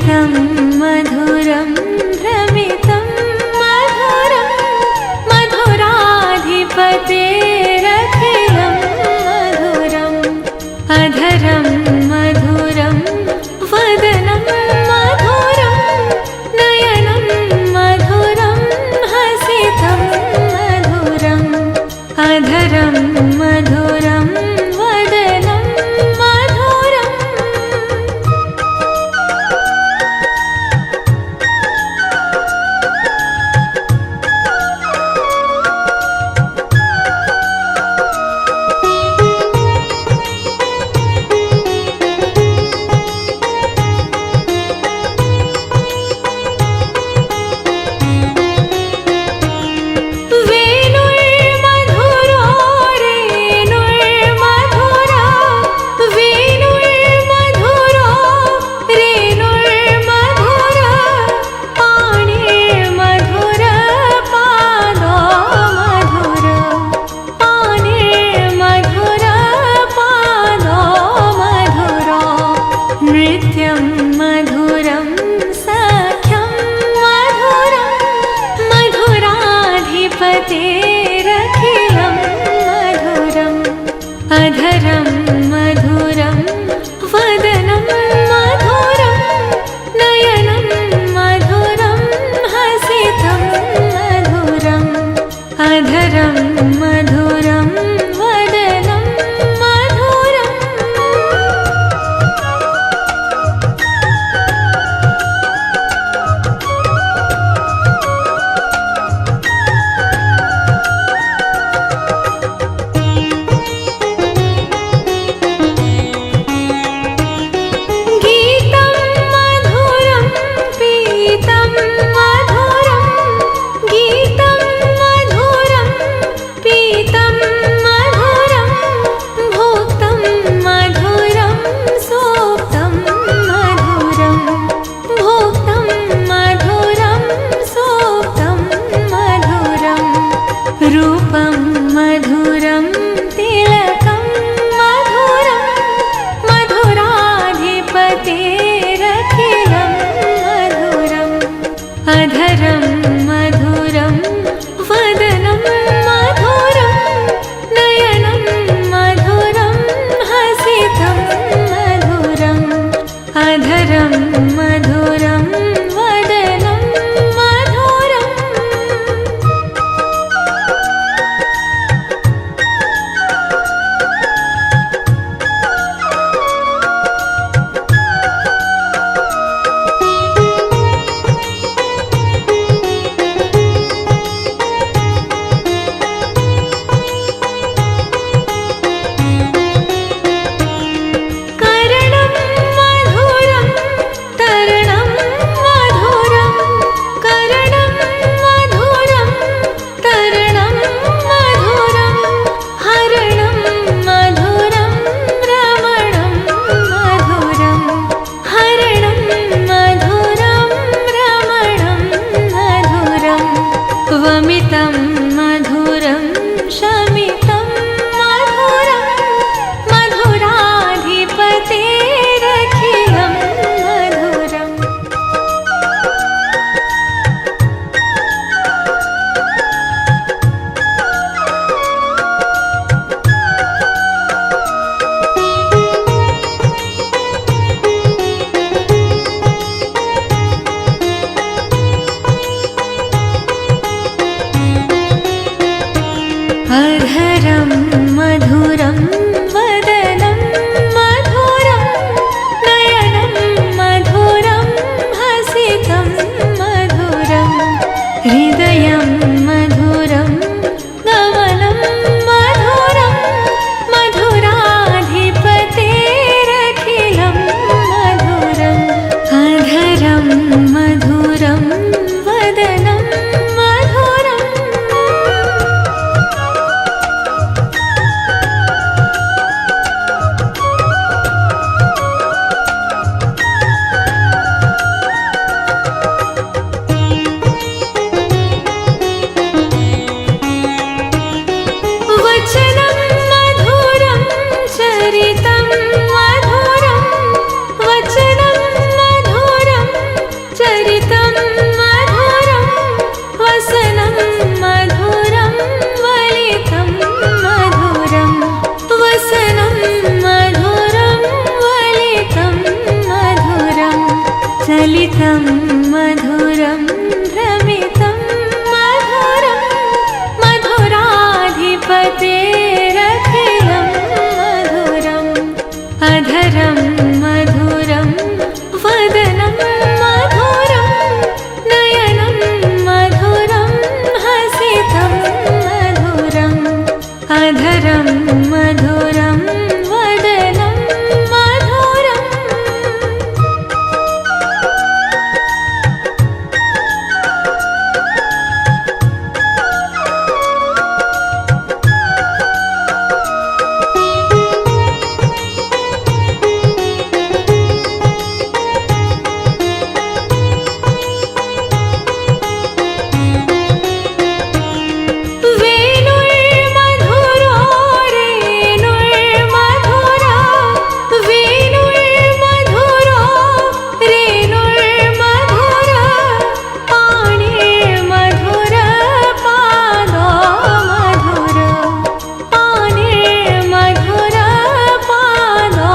भ्रमितं मधुरं भ्रमितं मधुरं मधुराधिपतेरखिलं मधुरम् अधरं मधुरं वदनं मधुरं नयनं मधुरं हसितं मधुरम् अधरं मधुरं वदनं मधुरम् वेणुर्मधुरो रेणुर्मधुरा वेणुर्मधुरो रेणुर्मधुरा पाणिर्मधुर पादो मधुर पाणिर्मधुर पादो मधुरो नृत्यं मधुरं सख्यं मधुरं मधुराधिपतेरखिलं मधुरम् अधरं मधुरं वदनं मधुरं नयनं मधुरं हसितं मधुरम् अधरं मधुरं वदनं मधुरम् गीतं मधुरं पीतं मधुरं गीतं मधुरं पीतं मधुरं भोक्तं मधुरं सोक्तं मधुरं भोक्तं मधुरं सोक्तं मधुरं रूपं मधुरं तिलकं मधुरं मधुराधिपतेरखिलं मधुरम् अधरं मधुरं वदनं मधुरं नयनं मधुरं हसितं मधुरम् अधरं मधुरं वदनं मधुरम् ललितं मधुरं भ्रमितं मधुरं मधुराधिपतेरखिलं मधुरम् अधरं मधुरं वदनं मधुरं नयनं मधुरं हसितं मधुरम् अधरं मधुरं वदनं मधुरम् वेणुर्मधुरो रेणुर्मधुरा वेणुर्मधुरो रेणुर्मधुरा पाणिर्मधुर पादो मधुर पाणिर्मधुर पादो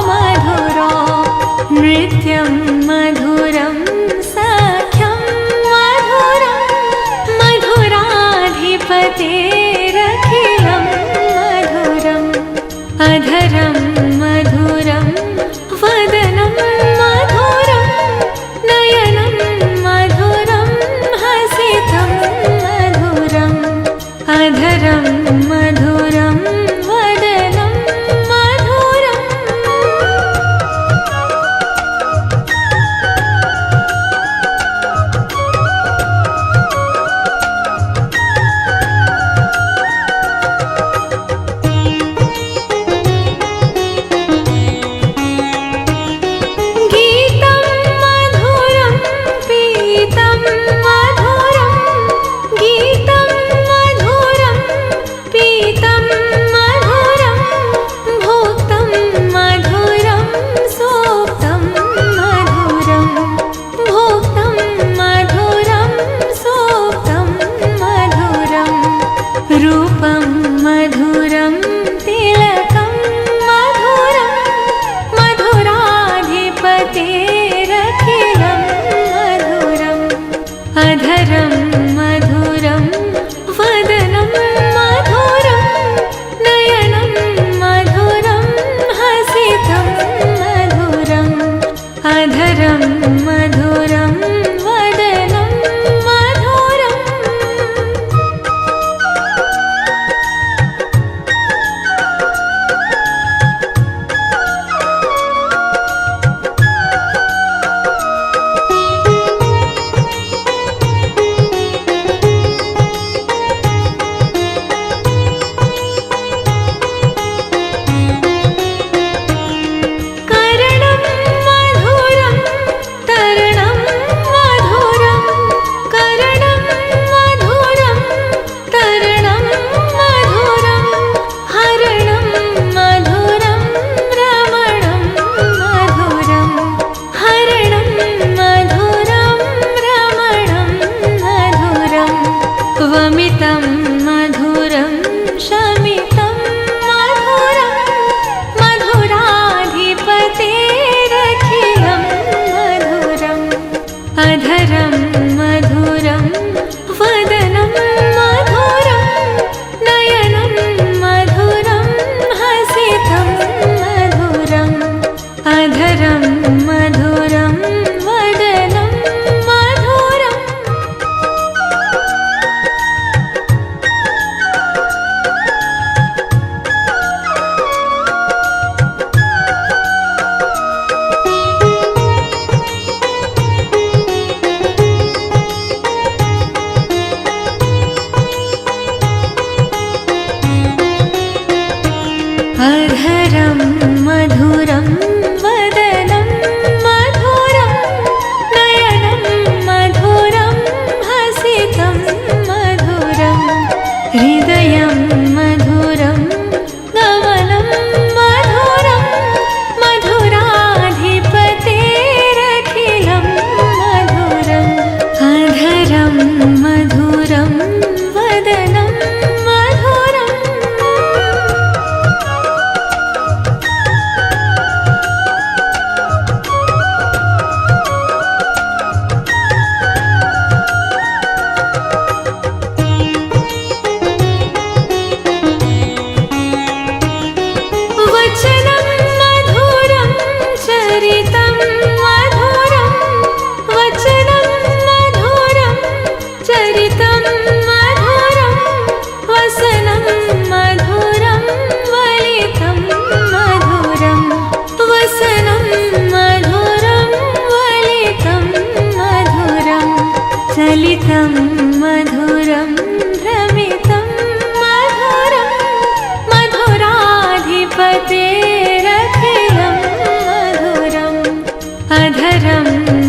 मधुरो नृत्यं मधुरं सख्यं मधुरं मधुराधिपतेरखिलं मधुरम् अधरं मधुरं वदनं मधुरं नयनं मधुरं हसितं मधुरम् अधरं मधुरं वदनं मधुरम् गीतं मधुरं पीतं मधुरं गीतं मधुरं पीतं मधुरं भोक्तं मधुरं सोक्तं मधुरं भोक्तं मधुरं सोक्तं मधुरं रूपं मधुरं तिलकं मधुरं मधुराधिपतेरखिलं मधुरम् अधरं मधुरं वदनं मधुरं नयनं मधुरं हसितं मधुरम् अधरं मधुरं वदनं मधुरम् करणं मधुरं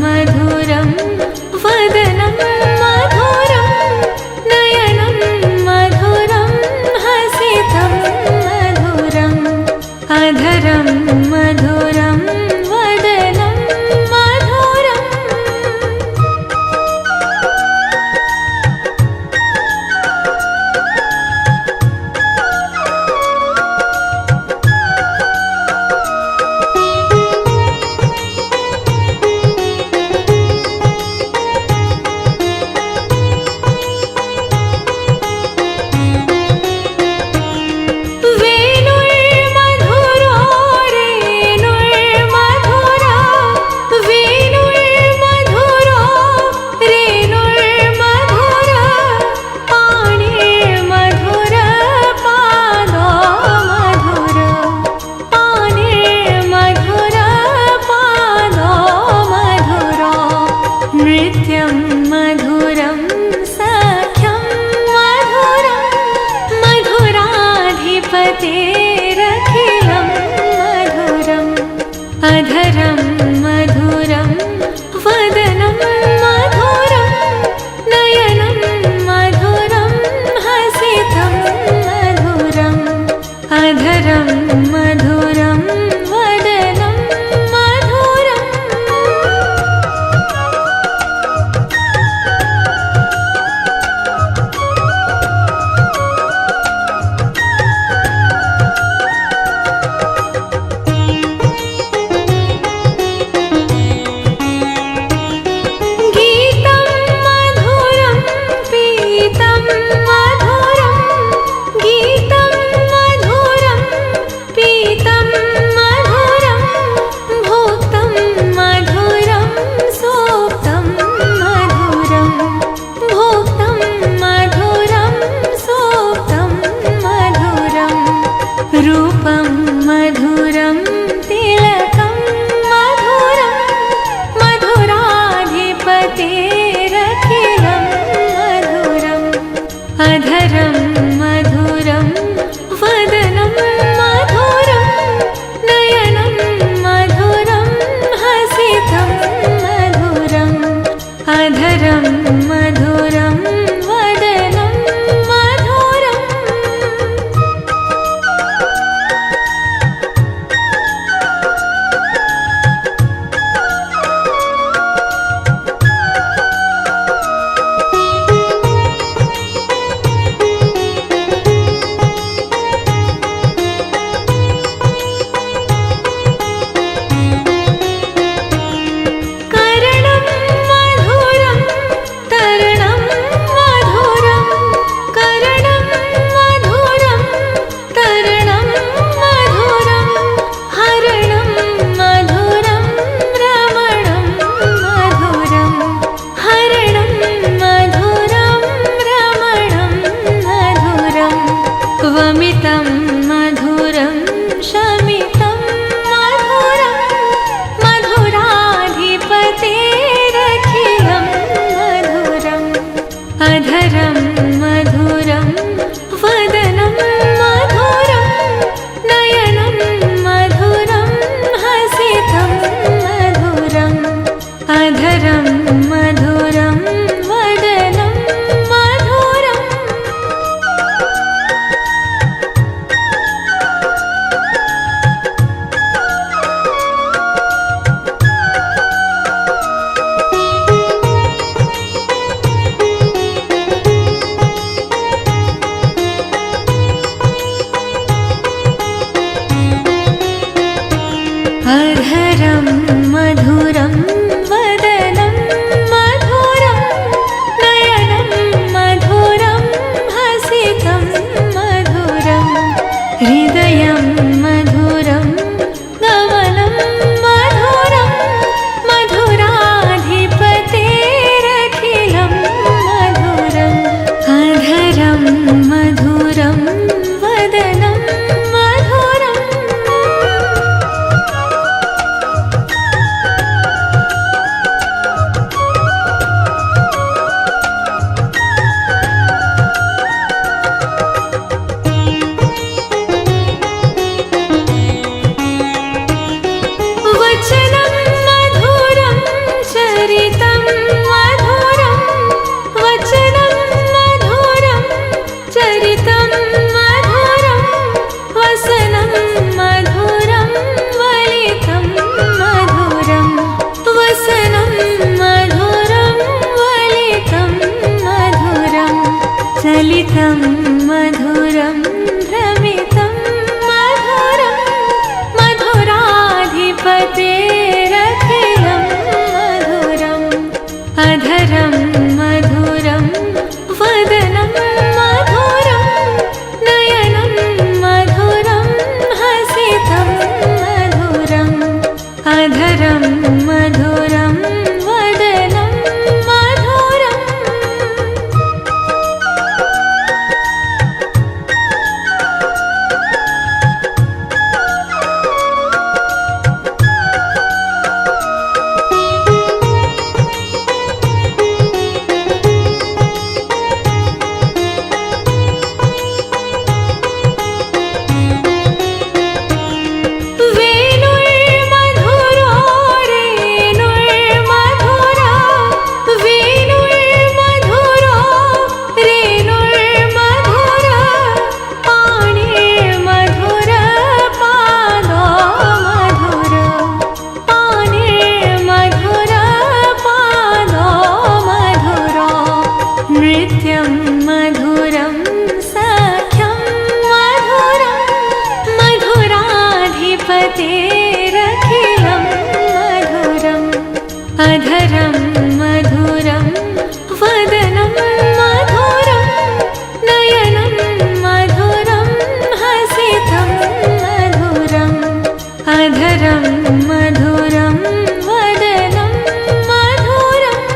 मधुरं वदनं मधुरं नयनं मधुरं हसितं मधुरम् अधरं मधुरं वदनं मधुरम् नृत्यं मधुरं सख्यं मधुरं मधुराधिपतेरखिलं मधुरम् अधरं मधुरं वदनं मधुरं नयनं मधुरं हसितं मधुरम् अधरं मधुरं वदनं मधुरम् गीतं मधुरं पीतं मधुरं गीतं मधुरं पीतं मधुरं भोक्तं मधुरं सोक्तं मधुरं भोक्तं मधुरं सोक्तं मधुरं रूपं मधुरं तिलकं मधुरं मधुराधिपतेरखिलं मधुरम् अधरं मधुरं वदनं मधुरं नयनं मधुरं हसितं मधुरम् अधरं मधुरं वदनं मधुरम् अधरं मधुरं वदनं मधुरं नयनं मधुरं हसितं मधुरम् अधरं मधुरं वदनं मधुरम् नृत्यं मधुरं सख्यं मधुरं मधुराधिपतेरखिलं मधुरम् अधरं मधुरं वदनं मधुरं नयनं मधुरं हसितं मधुरम् अधरं मधुरं वदनं मधुरम्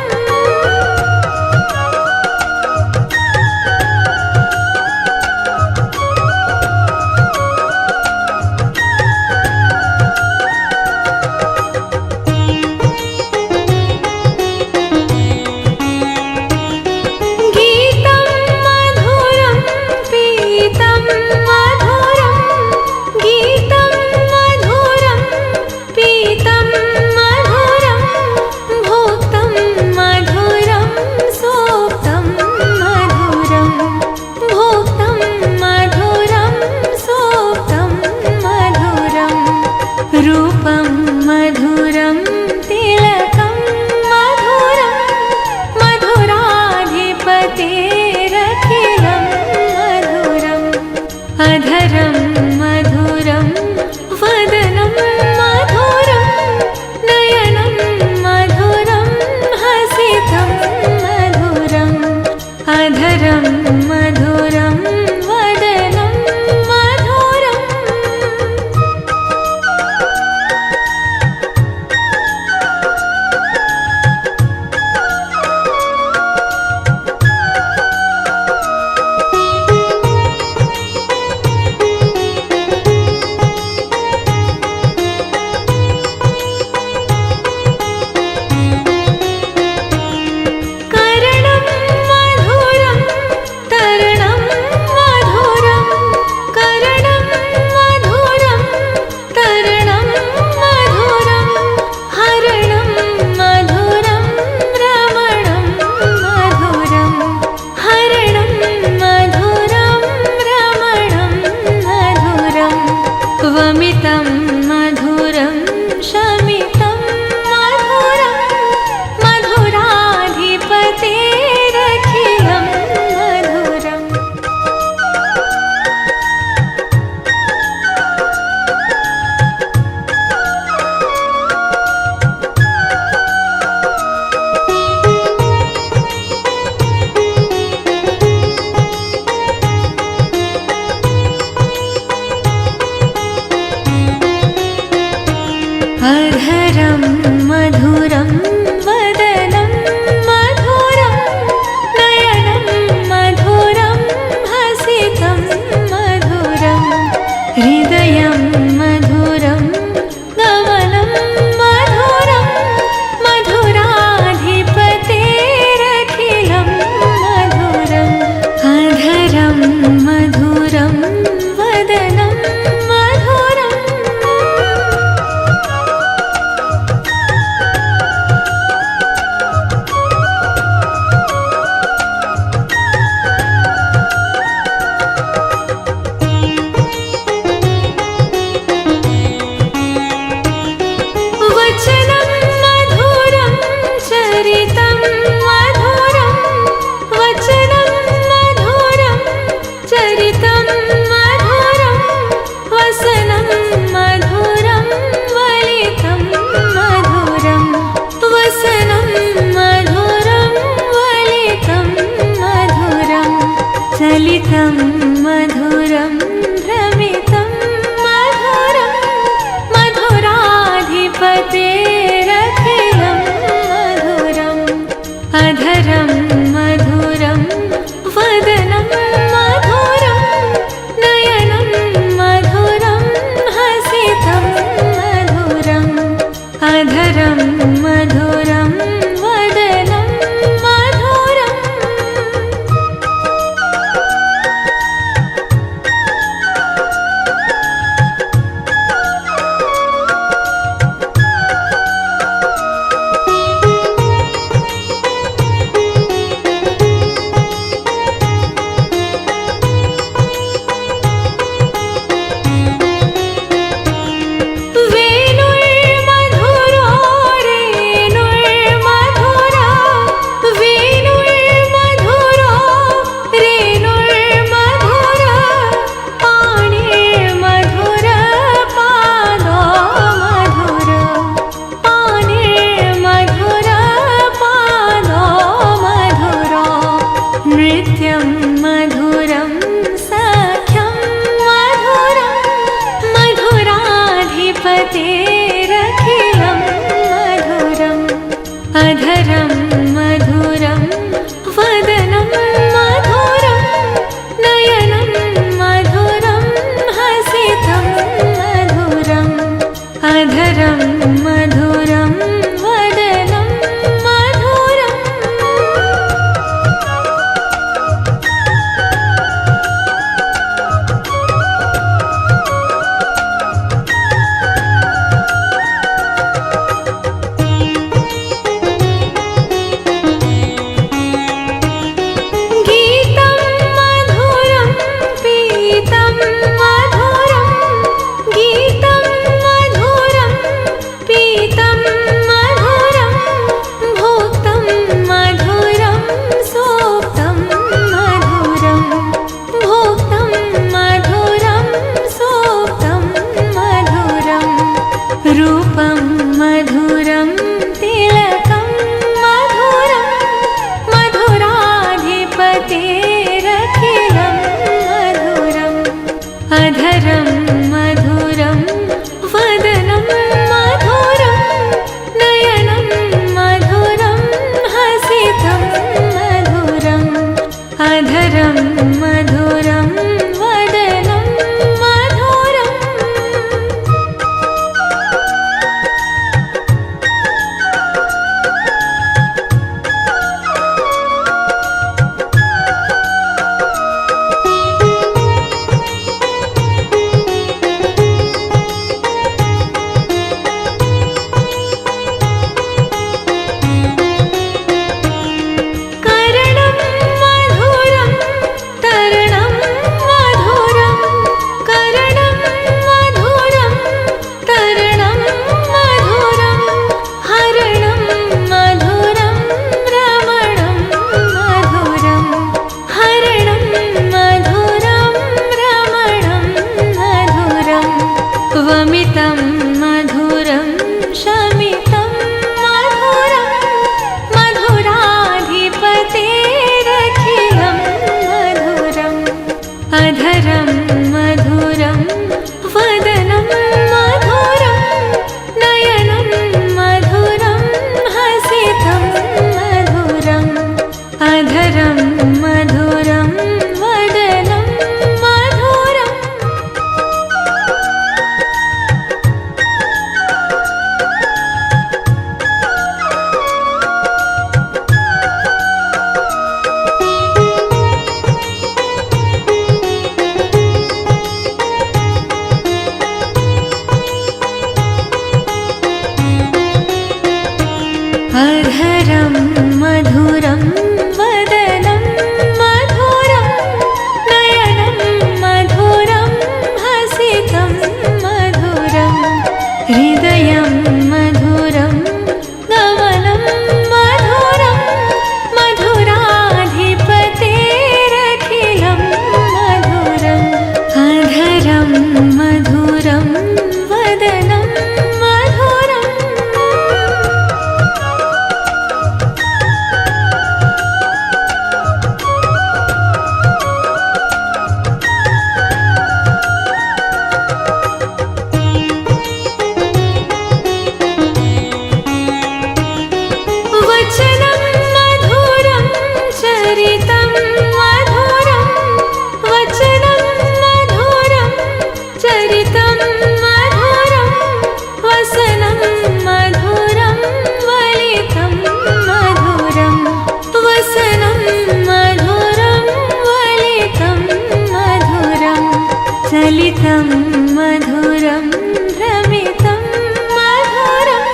अधरं मधुरं वदनं मधुरं नयनं मधुरं हसितं मधुरम् अधरं मधुरं वदनं मधुरम् गीतं मधुरं पीतं मधुरं गीतं मधुरं पीतं मधुरं भोक्तं मधुरं सोक्तं मधुरं भोक्तं मधुरं सोक्तं मधुरं रूपं मधुरं तिलकं मधुरं मधुराधिपतेरखिलं मधुरम् अधरं मधुरं वदनं मधुरं नयनं मधुरं हसितं मधुरम् अधरं मधुरं वदनं मधुरम् करणं मधुरं तरणं मधुरं करणं मधुरं तरणं मधुरं हरणं मधुरं रमणं मधुरं हरणं मधुरं रमणं मधुरं वमितं मधुरं शमितं मधुरं मधुराधिपतेरखिलं मधुरम् अधरं मधुरं वदनं मधुरं नयनं मधुरं हसितं मधुरम् अधरं मधुरं वदनं मधुरम् अधरं मधुरं वदनं मधुरं नयनं मधुरं हसितं मधुरं हृदयं मधुरं गमनं मधुरं मधुराधिपतेरखिलं मधुरम् अधरं मधुरं वदनं मधुरम् वचनं मधुरं चरितं मधुरं वचनं मधुरं चरितं मधुरं वसनं मधुरं वलितं मधुरं वसनं मधुरं वलितं मधुरं चलितं मधुरं भ्रमितं मधुरं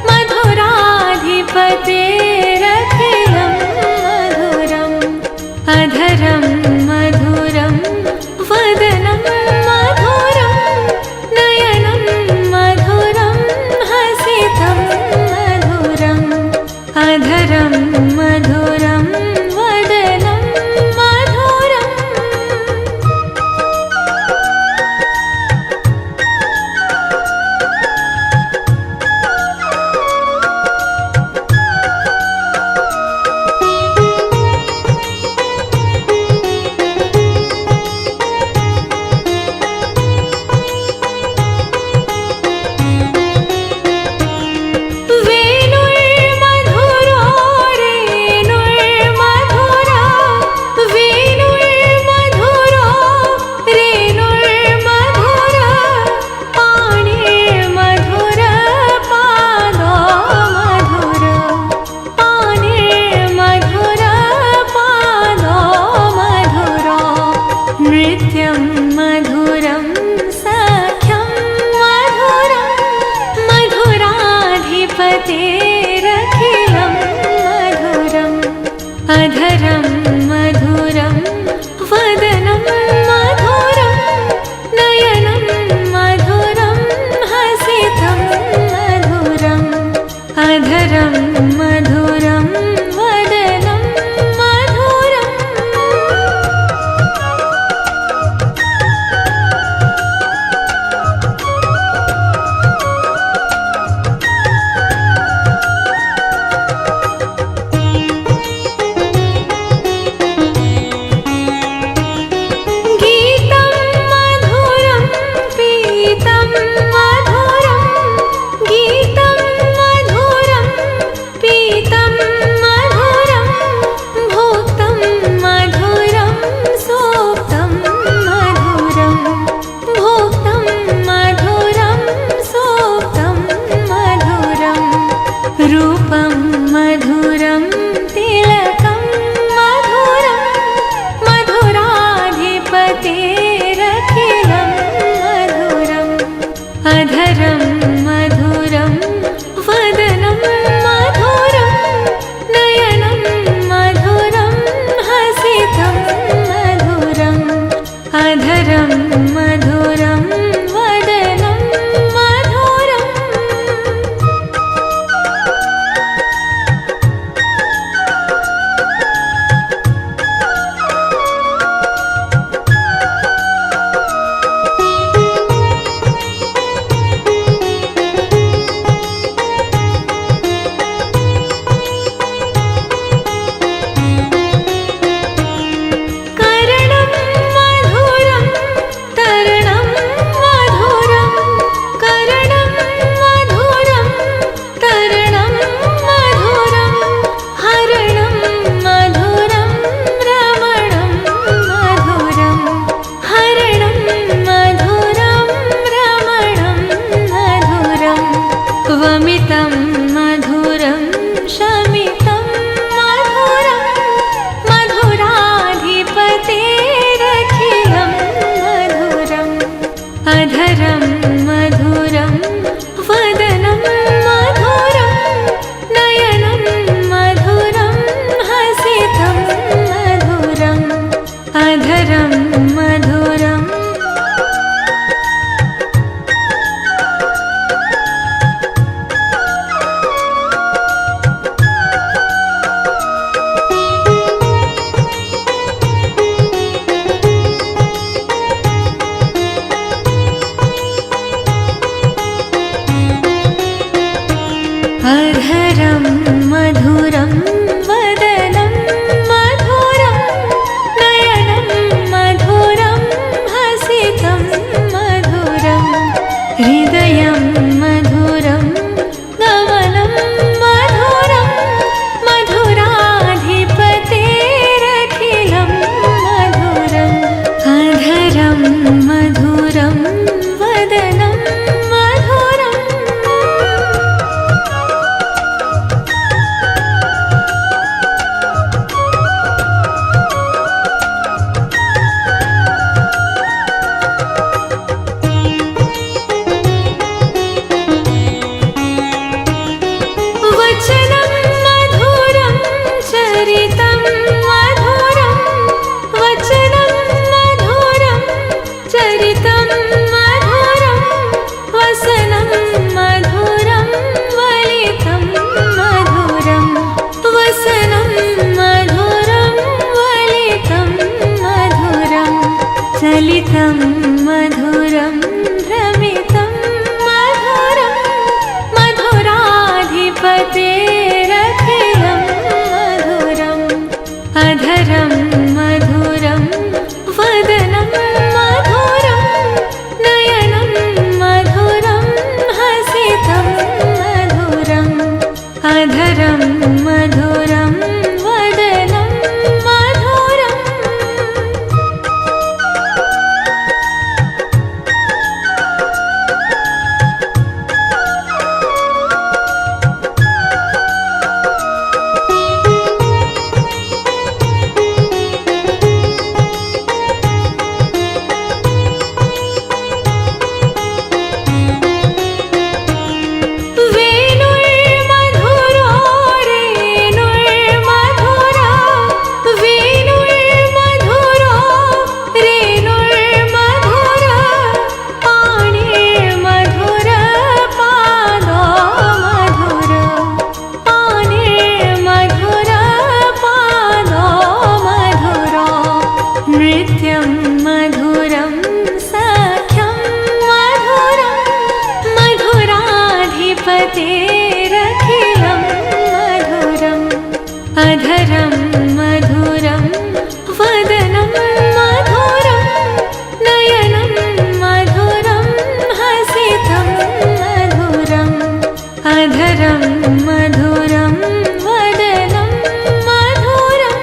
मधुराधिपतेरखिलं मधुरम् अधरं मधुरं वदनं मधुरं नयनं मधुरं हसितं मधुरम् अधरं मधुरं वदनं मधुरम् वेणुर्मधुरं मधुरं तिलकं मधुरं मधुराधिपतेरखिलं मधुरम् अधरं मधुरं वदनं मधुरं नयनं मधुरं हसितं मधुरम् अधरं मधुरं वदनं मधुरम् करणं मधुरं तरणं मधुरं करणं मधुरं तरणं मधुरं हरणं मधुरं रमणं मधुरं हरणं मधुरं रमणं मधुरं वमितं मधुरं शमितं मधुरं मधुराधिपतेरखिलं मधुरम् अधरं मधुरं वदनं मधुरं नयनं मधुरं हसितं मधुरम् अधरं मधुरम् अधरं मधुरं वदनं मधुरं नयनं मधुरं हसितं मधुरम् हृदयं मधुरं गमनं मधुरं मधुराधिपतेरखिलं मधुरम् अधरं मधुरं वदनं मधुरम् वचनं मधुरं चरितं मधुरं वचनं मधुरं चरितं मधुरं वसनं मधुरं वलितं मधुरं वसनं मधुरं वलितं मधुरं चलितं मधुरं भ्रमितं मधुरं मधुराधिपतेरखिलं मधुरम् अधरं मधुरं वदनं मधुरं नयनं मधुरं हसितं मधुरम् अधरं मधुरं वदनं मधुरम् वेणुर्मधुरो रेणुर्मधुरा वेणुर्मधुरो रेणुर्मधुरा पाणिर्मधुर पादो मधुर पाणिर्मधुर पादो मधुरो नृत्यं मधुरं सख्यं मधुरं मधुराधिपतेरखिलं मधुरम् अधरं मधुरं वदनं मधुरं नयनं मधुरं हसितं मधुरम् अधरं मधुरं वदनं मधुरम्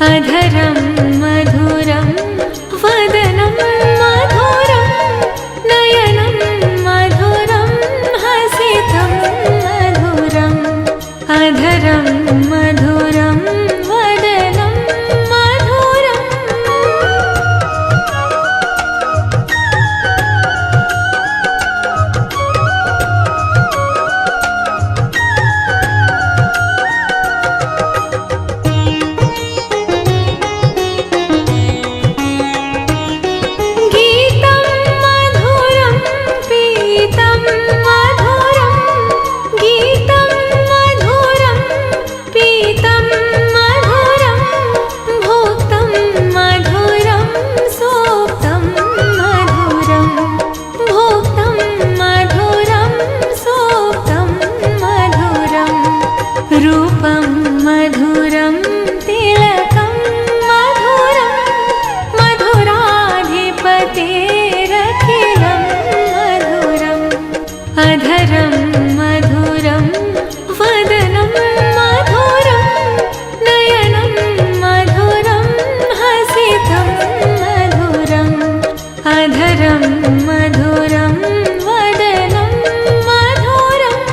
अधरं मधुरं वदनं मधुरं नयनं मधुरं हसितं मधुरम् अधरं मधुरं वदनं मधुरम् रूपं मधुरं तिलकं मधुरं मधुराधिपतेरखिलं मधुरम् अधरं मधुरं वदनं मधुरं नयनं मधुरं हसितं मधुरम् अधरं मधुरं वदनं मधुरम्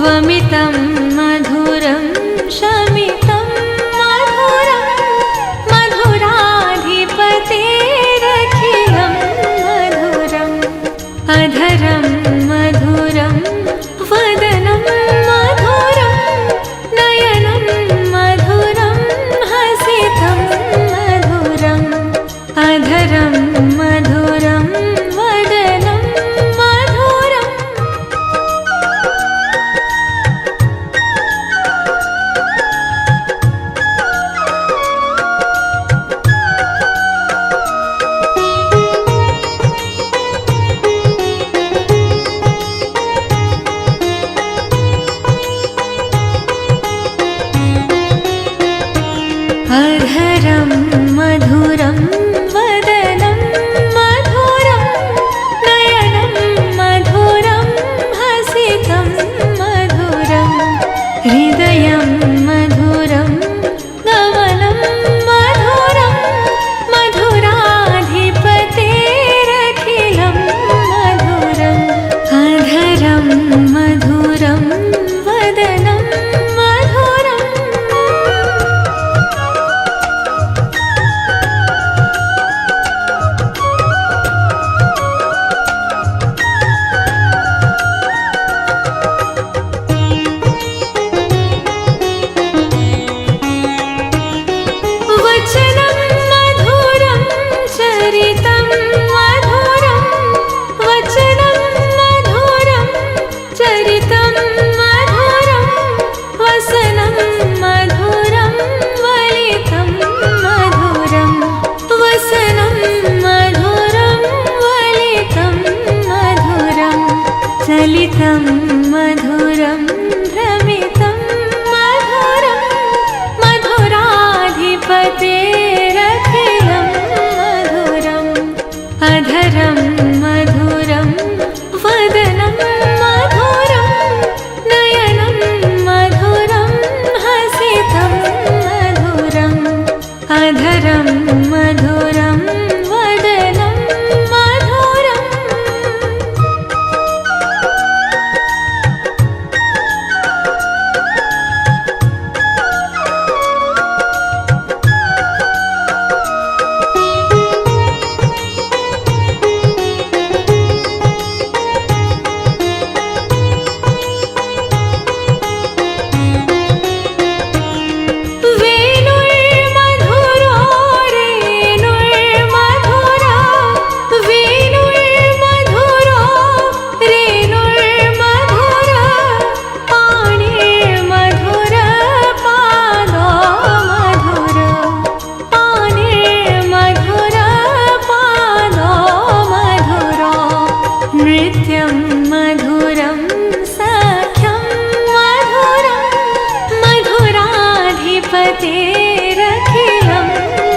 वमितं मधुरं शमितं मधुरं मधुराधिपतेरखिलं मधुरम् अधरं मधुरं वदनं मधुरं नयनं मधुरं हसितं मधुरम् अधरं मधुरं वदनं मधुरम् अधरं मधुरं वदनं मधुरं नयनं मधुरं हसितं मधुरम् हृदयं मधुरं गमनं मधुरं मधुराधिपतेरखिलं मधुरम् अधरं मधुरं वदनं मधुरम्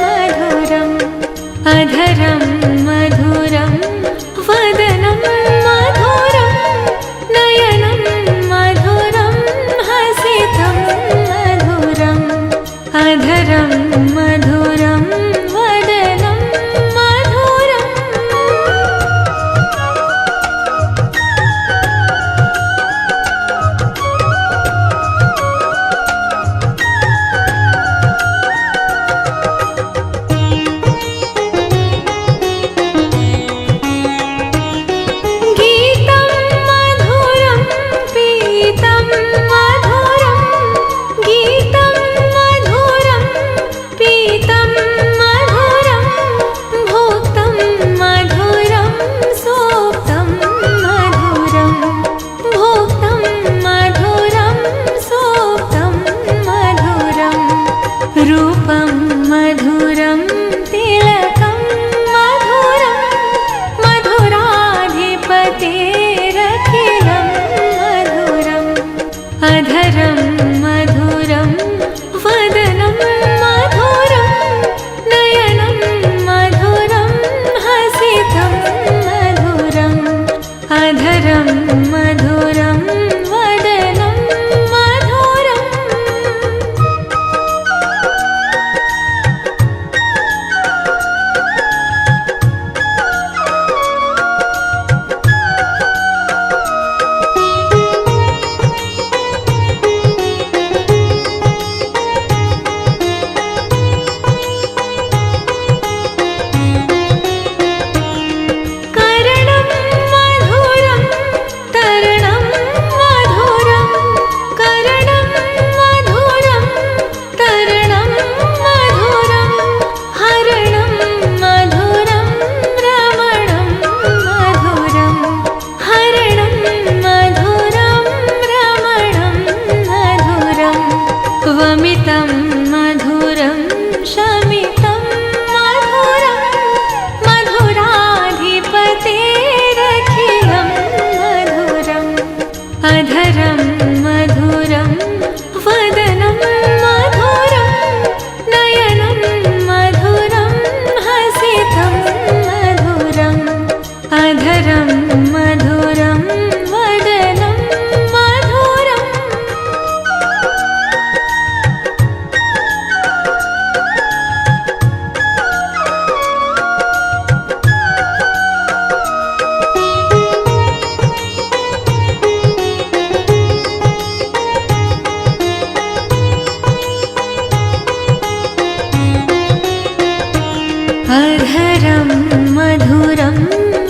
मधुरम् अधरं मधुरं वदनं मधुरं नयनं मधुरं हसितं मधुरम् अधरं मधुरं वदनं मधुरम् गीतं मधुरं पीतं मधुरं गीतं मधुरं पीतं मधुरं भोक्तं मधुरं सोक्तं मधुरं भोक्तं मधुरं सोक्तं मधुरं रूपं मधुरं तिलकं मधुरं मधुराधिपतेरखिलं मधुरम् अधरं मधुरं वदनं मधुरं नयनं मधुरं हसितं मधुरम् अधरं मधुरं वदनं मधुरम् करणं मधुरं तरणं मधुरं करणं मधुरं तरणं मधुरं हरणं मधुरं रमणं मधुरं हरणं मधुरं रमणं मधुरं वमितं मधुरं शमितं मधुरं मधुराधिपतेरखिलं मधुरम् अधरं मधुरं वदनं मधुरं नयनं मधुरं हसितं मधुरम् अधरं मधुरं वदनं मधुरम् अधरं मधुरं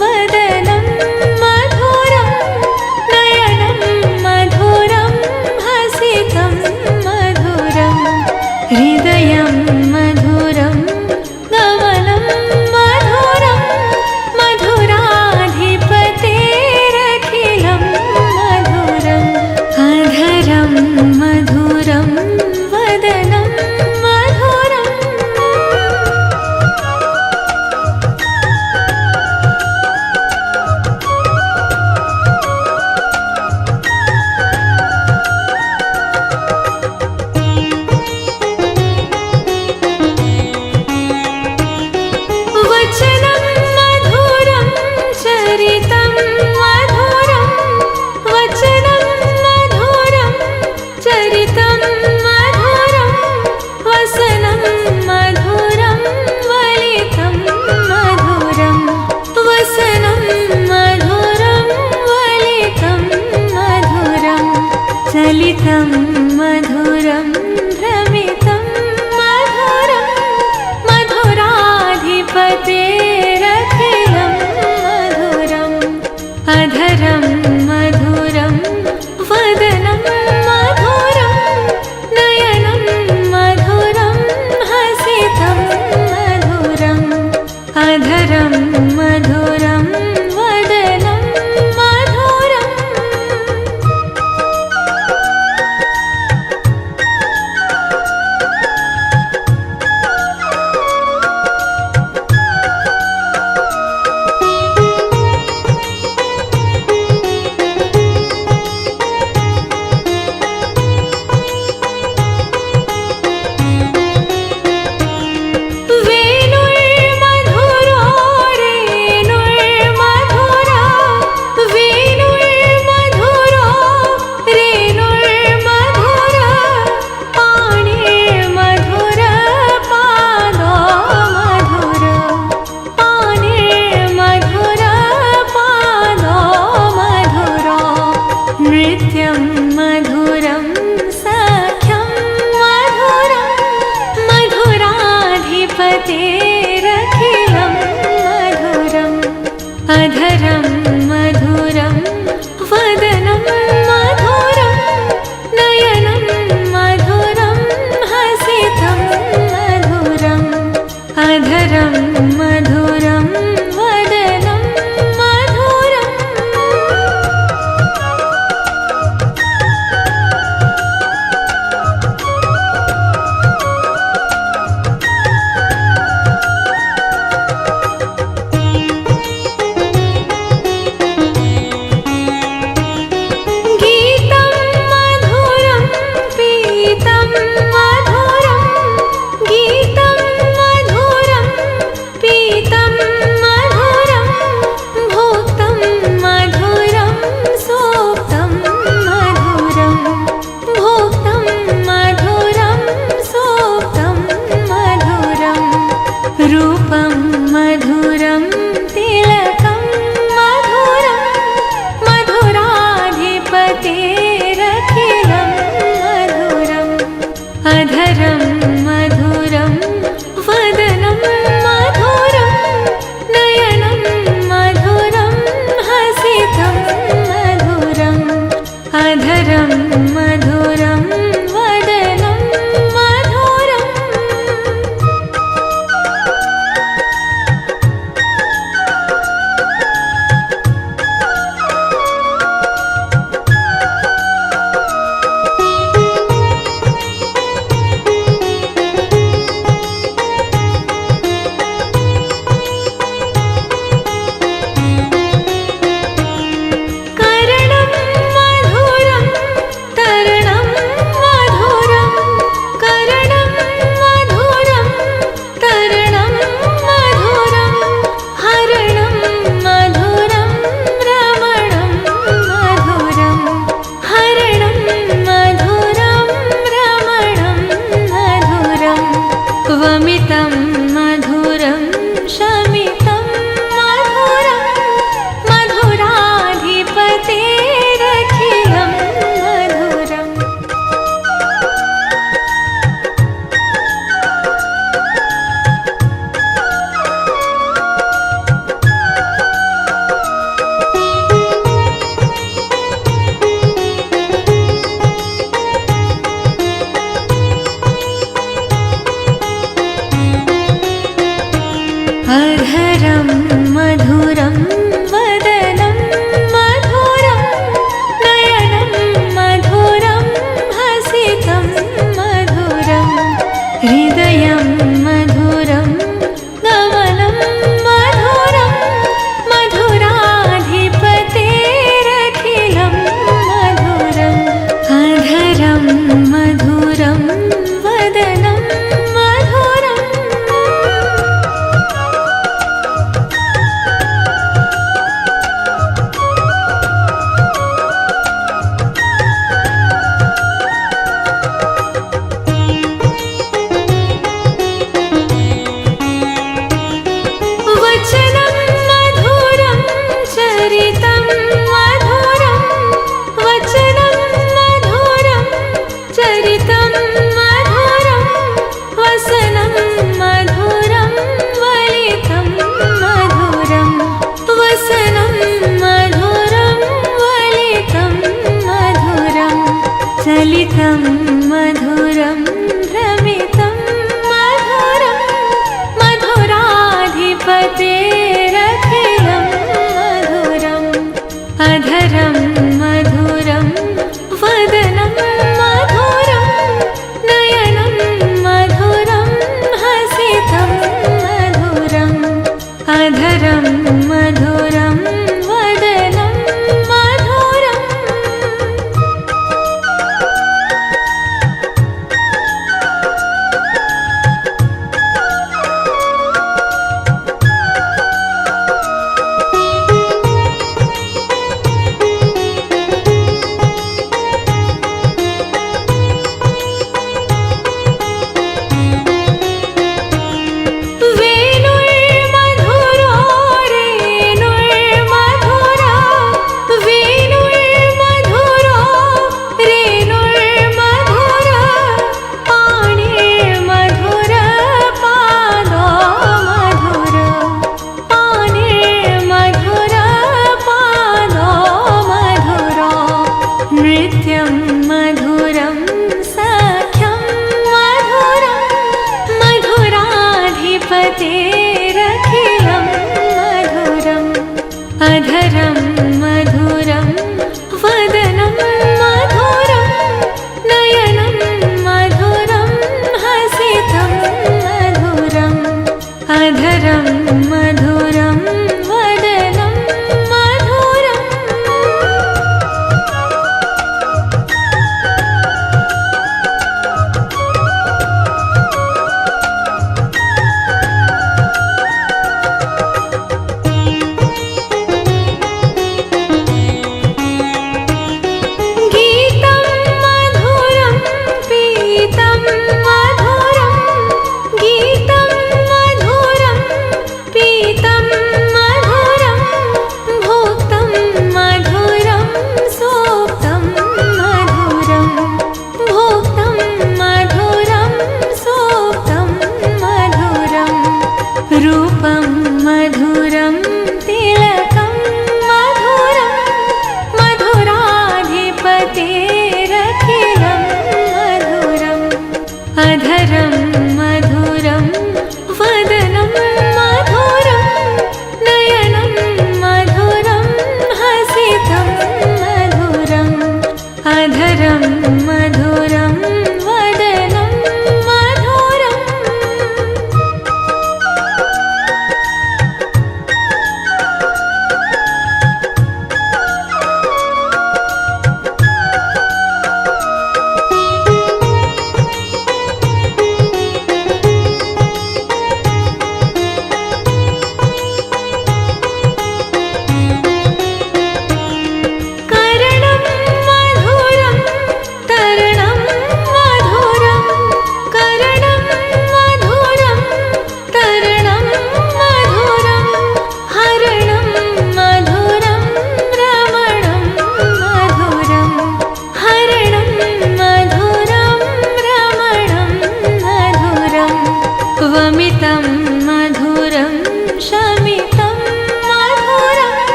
वदनं मधुरं नयनं मधुरं हसितं मधुरं हृदयं मधुरं गमनं मधुरं मधुराधिपतेरखिलं मधुरम् अधरं मधुरं वदनं मधुरम् मधुरम् अधरं मधुरं वदनं मधुरं नयनं मधुरं हसितं मधुरम् अधरं मधुरं वदनं मधुरम् गीतं मधुरं पीतं मधुरं गीतं मधुरं पीतं मधुरं भोक्तं मधुरं सोक्तं मधुरं भोक्तं मधुरं सोक्तं मधुरं रूपं मधुरं तिलकं मधुरं मधुराधिपतेरखिलं मधुरम् अधरं मधुरं वदनं मधुरं नयनं मधुरं हसितं मधुरम् अधरं मधुरं वदनं मधुरम् करणं मधुरं तरणं मधुरं करणं मधुरं तरणं मधुरं हरणं मधुरं रमणं मधुरं हरणं मधुरं रमणं मधुरं वमितं मधुरं शमितं मधुरं मधुराधिपतेरखिलं मधुरम् अधरं मधुरं वदनं मधुरं नयनं मधुरं हसितं मधुरं हृदयं मधुरं गमनं मधुरं मधुराधिपतेरखिलं मधुरम् अधरं मधुरं वदनं मधुरम् भवतेरखिलं मधुरम् अधरं मधुरं वदनं मधुरं नयनं मधुरं हसितं मधुरम् अधरं मधुरं वदनं मधुरम्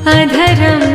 अधरम्